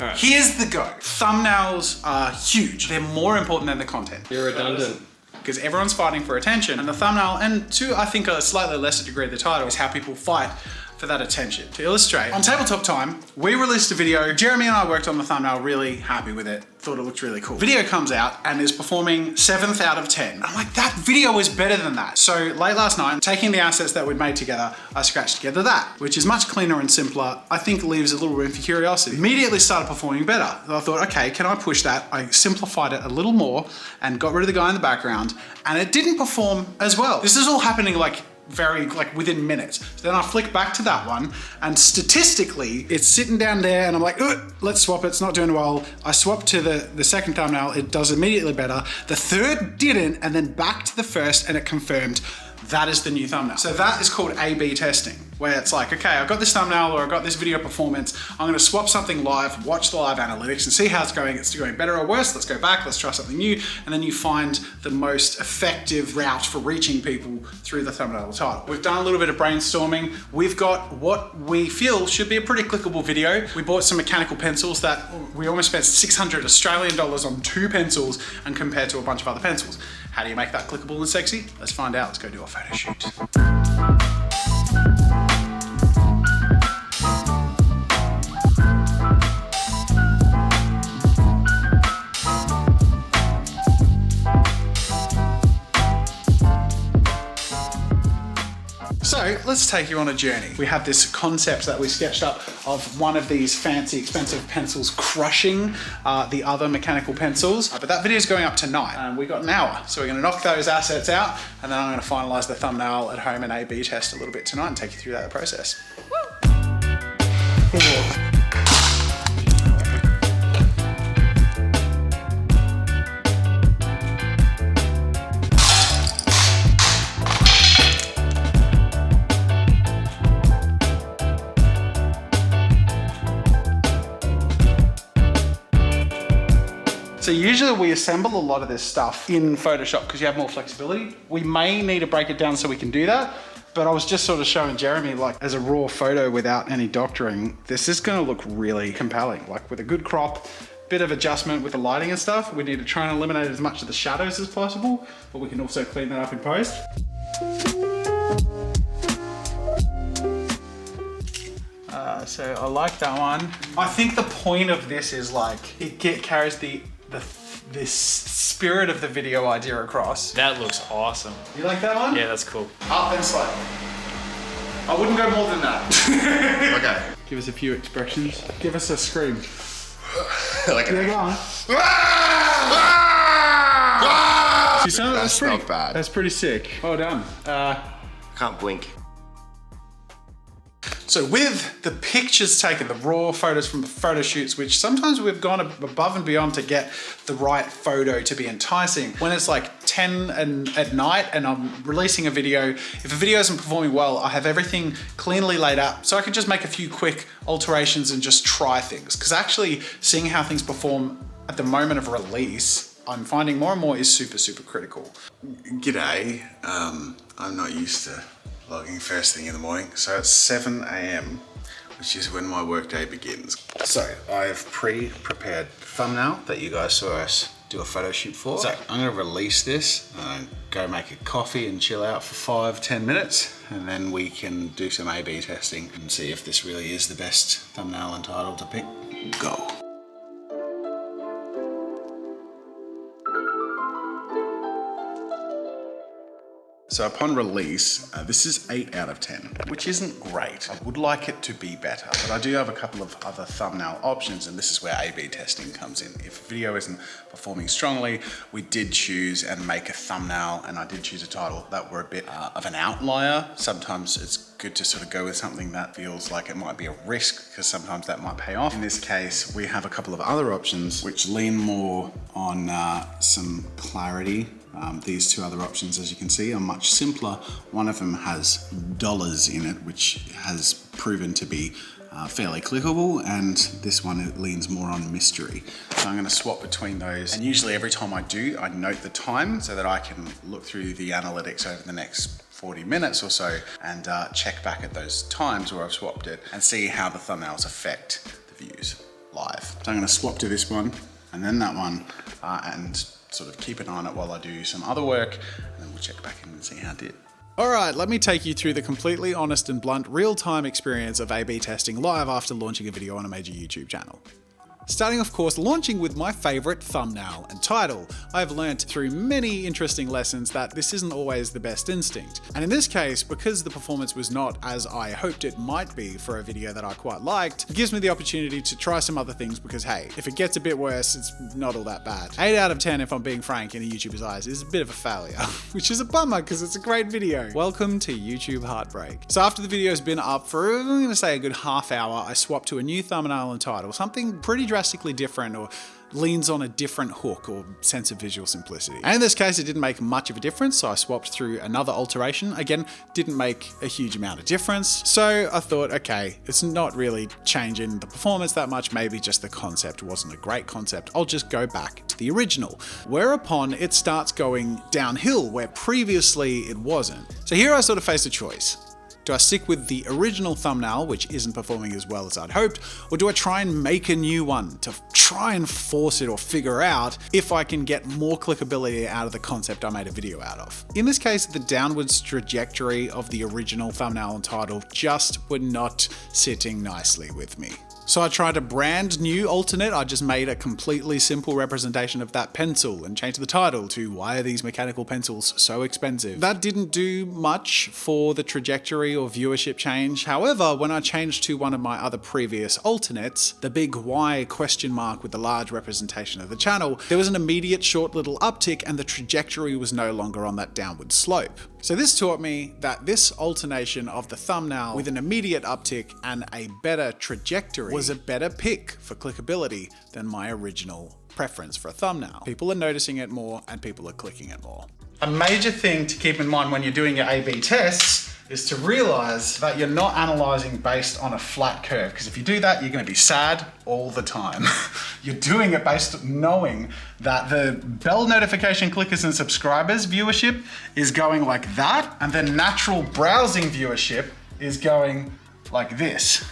Right. Here's the go. Thumbnails are huge. They're more important than the content. You're redundant. Because everyone's fighting for attention, and the thumbnail, and to I think a slightly lesser degree the title, is how people fight for that attention. To illustrate, on Tabletop Time, we released a video. Jeremy and I worked on the thumbnail, really happy with it. Thought it looked really cool. Video comes out and is performing 7th out of 10. I'm like, that video is better than that. So late last night, taking the assets that we'd made together, I scratched together that, which is much cleaner and simpler. I think leaves a little room for curiosity. Immediately started performing better. I thought, okay, can I push that? I simplified it a little more and got rid of the guy in the background, and it didn't perform as well. This is all happening like within minutes. So then I flick back to that one, and statistically it's sitting down there, and I'm like, let's swap it, it's not doing well. I swap to the second thumbnail, it does immediately better. The third didn't, and then back to the first, and it confirmed that is the new thumbnail. So that is called A/B testing, where it's like, okay, I've got this thumbnail or I've got this video performance, I'm gonna swap something live, watch the live analytics and see how it's going. It's going better or worse, let's go back, let's try something new, and then you find the most effective route for reaching people through the thumbnail title. We've done a little bit of brainstorming. We've got what we feel should be a pretty clickable video. We bought some mechanical pencils that we almost spent 600 Australian dollars on 2 pencils and compared to a bunch of other pencils. How do you make that clickable and sexy? Let's find out. Let's go do a photo shoot. So let's take you on a journey. We have this concept that we sketched up of one of these fancy, expensive pencils crushing the other mechanical pencils. But that video is going up tonight, and we got an hour. So we're gonna knock those assets out, and then I'm gonna finalize the thumbnail at home and A/B test a little bit tonight and take you through that process. So usually we assemble a lot of this stuff in Photoshop because you have more flexibility. We may need to break it down so we can do that, but I was just sort of showing Jeremy, like, as a raw photo without any doctoring, this is gonna look really compelling. Like, with a good crop, bit of adjustment with the lighting and stuff, we need to try and eliminate as much of the shadows as possible, but we can also clean that up in post. So I like that one. I think the point of this is like, it carries this spirit of the video idea across. That looks awesome. You like that one? Yeah, that's cool. Up and slow. I wouldn't go more than that. Okay. Give us a few expressions. Give us a scream. Like Yeah, go on. See, That's not bad. That's pretty sick. Well done. Can't blink. So with the pictures taken, the raw photos from the photo shoots, which sometimes we've gone above and beyond to get the right photo to be enticing. When it's like 10 at night and I'm releasing a video, if a video isn't performing well, I have everything cleanly laid out so I can just make a few quick alterations and just try things. Because actually seeing how things perform at the moment of release, I'm finding more and more is super, super critical. G'day, I'm not used to logging first thing in the morning, so it's 7 AM, which is when my workday begins. So I've pre-prepared the thumbnail that you guys saw us do a photo shoot for. So I'm gonna release this, go make a coffee and chill out for 5-10 minutes, and then we can do some A/B testing and see if this really is the best thumbnail and title to pick. Go. So upon release, this is 8 out of 10, which isn't great. I would like it to be better, but I do have a couple of other thumbnail options, and this is where A/B testing comes in. If a video isn't performing strongly, we did choose and make a thumbnail, and I did choose a title that were a bit of an outlier. Sometimes it's good to sort of go with something that feels like it might be a risk, because sometimes that might pay off. In this case, we have a couple of other options which lean more on some clarity. These two other options, as you can see, are much simpler. One of them has dollars in it, which has proven to be fairly clickable, and this one, it leans more on mystery. So I'm gonna swap between those, and usually every time I do, I note the time so that I can look through the analytics over the next 40 minutes or so and check back at those times where I've swapped it and see how the thumbnails affect the views. live. So I'm gonna swap to this one and then that one and sort of keep an eye on it while I do some other work, and then we'll check back in and see how it did. All right, let me take you through the completely honest and blunt real-time experience of A/B testing live after launching a video on a major YouTube channel. Starting of course, launching with my favorite thumbnail and title. I've learnt through many interesting lessons that this isn't always the best instinct. And in this case, because the performance was not as I hoped it might be for a video that I quite liked, it gives me the opportunity to try some other things because hey, if it gets a bit worse, it's not all that bad. 8 out of 10, if I'm being frank, in a YouTuber's eyes is a bit of a failure, which is a bummer because it's a great video. Welcome to YouTube heartbreak. So after the video's been up for, I'm gonna say a good half hour, I swapped to a new thumbnail and title, something pretty drastically different or leans on a different hook or sense of visual simplicity. And in this case, it didn't make much of a difference, so I swapped through another alteration. Again, didn't make a huge amount of difference. So I thought, okay, it's not really changing the performance that much, maybe just the concept wasn't a great concept. I'll just go back to the original. Whereupon it starts going downhill where previously it wasn't. So here I sort of face a choice. Do I stick with the original thumbnail, which isn't performing as well as I'd hoped, or do I try and make a new one to try and force it or figure out if I can get more clickability out of the concept I made a video out of? In this case, the downwards trajectory of the original thumbnail and title just were not sitting nicely with me. So I tried a brand new alternate. I just made a completely simple representation of that pencil and changed the title to "Why are these mechanical pencils so expensive?" That didn't do much for the trajectory or viewership change. However, when I changed to one of my other previous alternates, the big why question mark with the large representation of the channel, there was an immediate short little uptick and the trajectory was no longer on that downward slope. So this taught me that this alternation of the thumbnail with an immediate uptick and a better trajectory was a better pick for clickability than my original preference for a thumbnail. People are noticing it more and people are clicking it more. A major thing to keep in mind when you're doing your A/B tests is to realize that you're not analyzing based on a flat curve, because if you do that, you're going to be sad all the time. You're doing it based on knowing that the bell notification clickers and subscribers viewership is going like that, and then natural browsing viewership is going like this.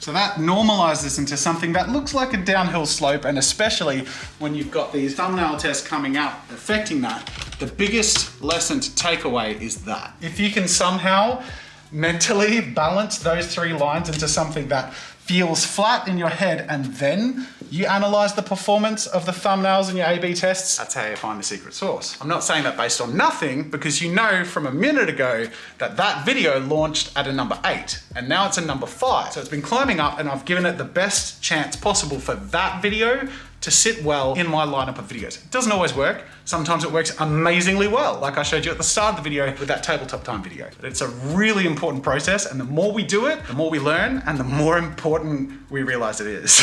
So that normalizes into something that looks like a downhill slope, and especially when you've got these thumbnail tests coming up affecting that, the biggest lesson to take away is that. If you can somehow mentally balance those 3 lines into something that feels flat in your head and then you analyze the performance of the thumbnails in your A/B tests, that's how you find the secret sauce. I'm not saying that based on nothing, because you know from a minute ago that that video launched at a number 8 and now it's a number 5. So it's been climbing up and I've given it the best chance possible for that video to sit well in my lineup of videos. It doesn't always work. Sometimes it works amazingly well, like I showed you at the start of the video with that tabletop time video. But it's a really important process, and the more we do it, the more we learn, and the more important we realize it is.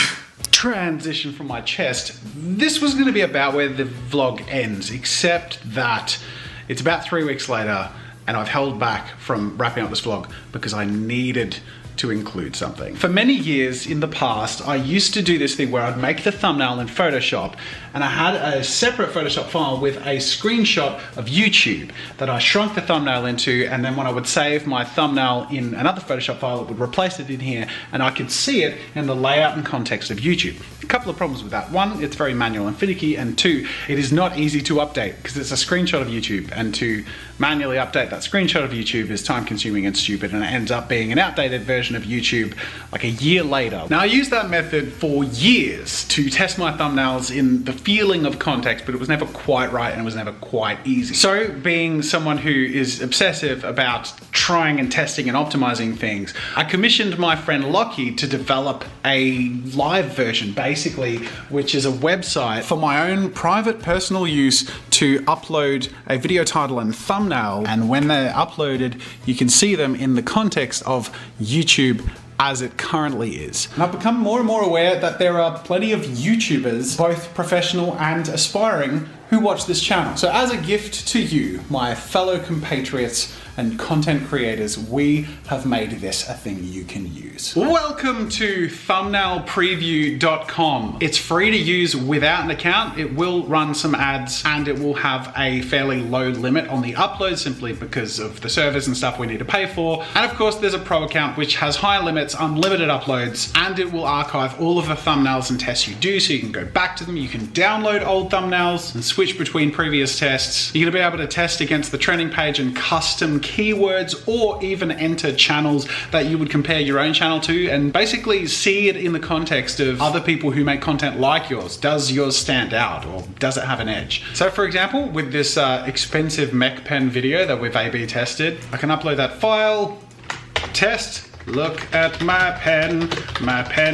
Transition from my chest. This was gonna be about where the vlog ends, except that it's about 3 weeks later, and I've held back from wrapping up this vlog because I needed to include something. For many years in the past, I used to do this thing where I'd make the thumbnail in Photoshop, and I had a separate Photoshop file with a screenshot of YouTube that I shrunk the thumbnail into, and then when I would save my thumbnail in another Photoshop file, it would replace it in here, and I could see it in the layout and context of YouTube. A couple of problems with that. 1, it's very manual and finicky, and 2, it is not easy to update because it's a screenshot of YouTube, and to manually update that screenshot of YouTube is time consuming and stupid, and it ends up being an outdated version of YouTube like a year later. Now I used that method for years to test my thumbnails in the feeling of context, but it was never quite right and it was never quite easy. So being someone who is obsessive about trying and testing and optimizing things, I commissioned my friend Lockie to develop a live version basically, which is a website for my own private personal use to upload a video title and thumbnail, and when they're uploaded you can see them in the context of YouTube as it currently is. And I've become more and more aware that there are plenty of YouTubers, both professional and aspiring, who watch this channel. So as a gift to you, my fellow compatriots and content creators, we have made this a thing you can use. Welcome to thumbnailpreview.com. It's free to use without an account. It will run some ads and it will have a fairly low limit on the upload simply because of the servers and stuff we need to pay for. And of course, there's a pro account which has higher limits, unlimited uploads, and it will archive all of the thumbnails and tests you do so you can go back to them. You can download old thumbnails and switch between previous tests. You're gonna be able to test against the trending page and custom keywords, or even enter channels that you would compare your own channel to and basically see it in the context of other people who make content like yours. Does yours stand out or does it have an edge? So for example, with this expensive mech pen video that we've A/B tested, I can upload that file, test, look at my pen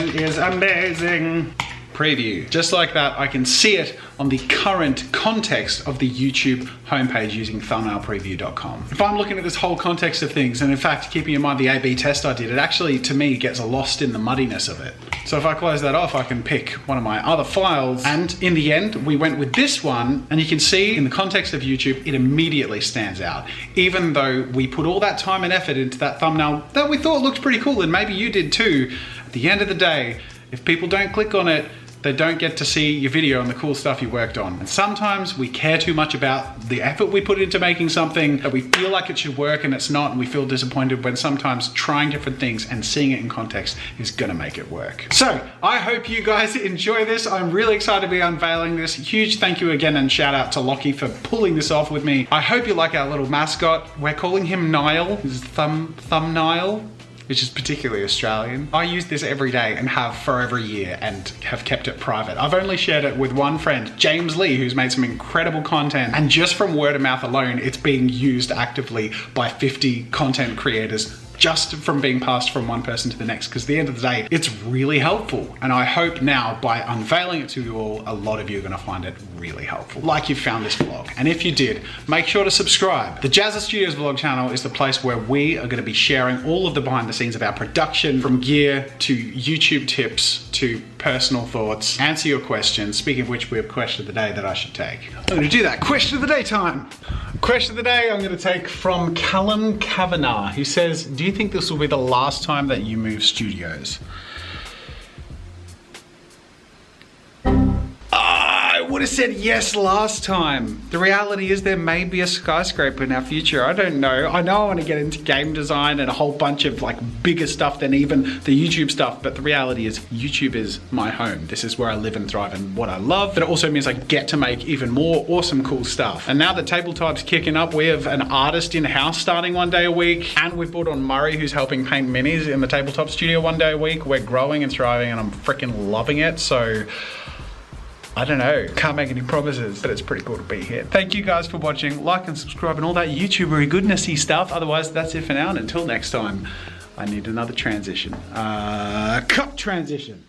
is amazing. Preview. Just like that, I can see it on the current context of the YouTube homepage using thumbnailpreview.com. If I'm looking at this whole context of things, and in fact, keeping in mind the A/B test I did, it actually, to me, gets lost in the muddiness of it. So if I close that off, I can pick one of my other files, and in the end, we went with this one, and you can see in the context of YouTube, it immediately stands out. Even though we put all that time and effort into that thumbnail that we thought looked pretty cool, and maybe you did too, at the end of the day, if people don't click on it, they don't get to see your video and the cool stuff you worked on. And sometimes we care too much about the effort we put into making something that we feel like it should work and it's not, and we feel disappointed when sometimes trying different things and seeing it in context is gonna make it work. So I hope you guys enjoy this. I'm really excited to be unveiling this. Huge thank you again and shout out to Lockie for pulling this off with me. I hope you like our little mascot. We're calling him Niall. This is Thumbnail, which is particularly Australian. I use this every day and have for over a year and have kept it private. I've only shared it with one friend, James Lee, who's made some incredible content. And just from word of mouth alone, it's being used actively by 50 content creators just from being passed from one person to the next, because at the end of the day, it's really helpful. And I hope now by unveiling it to you all, a lot of you are gonna find it really helpful, like you found this vlog. And if you did, make sure to subscribe. The Jazza Studios vlog channel is the place where we are gonna be sharing all of the behind the scenes of our production, from gear to YouTube tips to personal thoughts, answer your questions. Speaking of which, we have question of the day that I should take. I'm gonna do that. Question of the day time. Question of the day I'm gonna take from Callum Kavanagh, who says, do you think this will be the last time that you move studios? I would have said yes last time. The reality is there may be a skyscraper in our future. I don't know. I know I want to get into game design and a whole bunch of like bigger stuff than even the YouTube stuff, but the reality is YouTube is my home. This is where I live and thrive and what I love, but it also means I get to make even more awesome, cool stuff. And now that tabletop's kicking up, we have an artist in-house starting one day a week, and we've brought on Murray, who's helping paint minis in the tabletop studio one day a week. We're growing and thriving and I'm freaking loving it. So I don't know, can't make any promises, but it's pretty cool to be here. Thank you guys for watching. Like and subscribe and all that YouTubery goodnessy stuff. Otherwise, that's it for now. And until next time, I need another transition. Cut transition.